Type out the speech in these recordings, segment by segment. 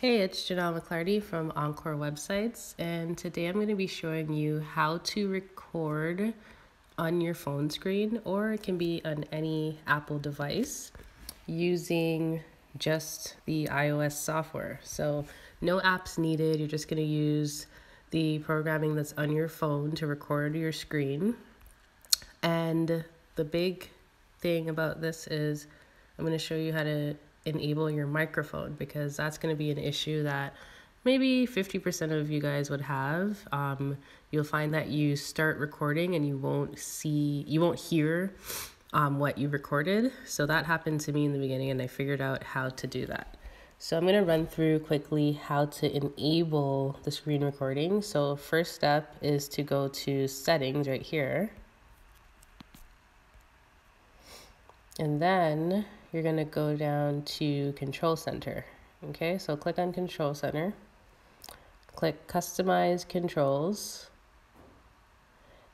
Hey, it's Janelle McClarty from Encore Websites, and today I'm going to be showing you how to record on your phone screen, or it can be on any Apple device, using just the iOS software. So no apps needed, you're just going to use the programming that's on your phone to record your screen. And the big thing about this is I'm going to show you how to enable your microphone, because that's going to be an issue that maybe 50% of you guys would have. You'll find that you start recording and you won't hear what you recorded. So that happened to me in the beginning, and I figured out how to do that. So I'm going to run through quickly how to enable the screen recording. So first step is to go to settings right here. And then you're going to go down to Control Center. Okay, so click on Control Center. Click Customize Controls.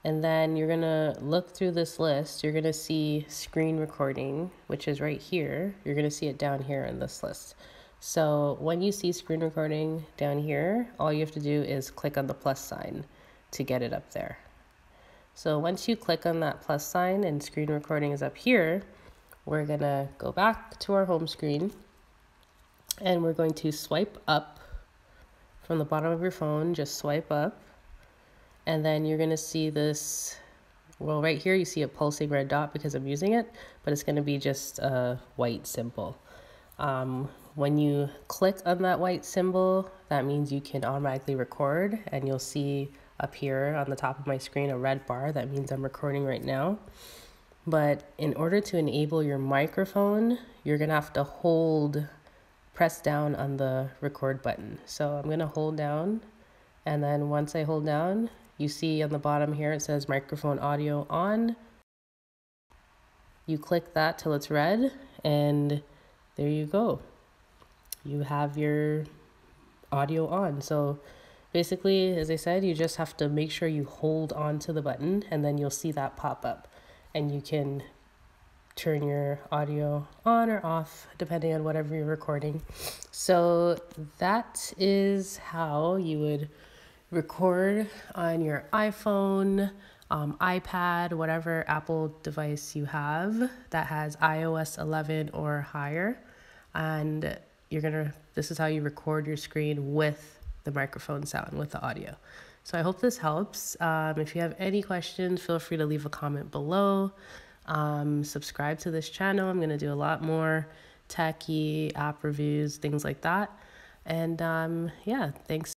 And then you're going to look through this list. You're going to see Screen Recording, which is right here. You're going to see it down here in this list. So when you see Screen Recording down here, all you have to do is click on the plus sign to get it up there. So once you click on that plus sign and Screen Recording is up here, we're going to go back to our home screen, and we're going to swipe up from the bottom of your phone. Just swipe up, and then you're going to see this, well, right here you see a pulsing red dot because I'm using it, but it's going to be just a white symbol. When you click on that white symbol, that means you can automatically record, and you'll see up here on the top of my screen a red bar. That means I'm recording right now. But in order to enable your microphone, you're going to have to press down on the record button. So I'm going to hold down, and then once I hold down, you see on the bottom here it says microphone audio on. You click that till it's red, and there you go. You have your audio on. So basically, as I said, you just have to make sure you hold on to the button, and then you'll see that pop up. And you can turn your audio on or off depending on whatever you're recording. So that is how you would record on your iPhone, iPad, whatever Apple device you have that has iOS 11 or higher. And this is how you record your screen with the microphone sound, with the audio. So I hope this helps. If you have any questions, feel free to leave a comment below. Subscribe to this channel. I'm going to do a lot more techie app reviews, things like that. And yeah, thanks.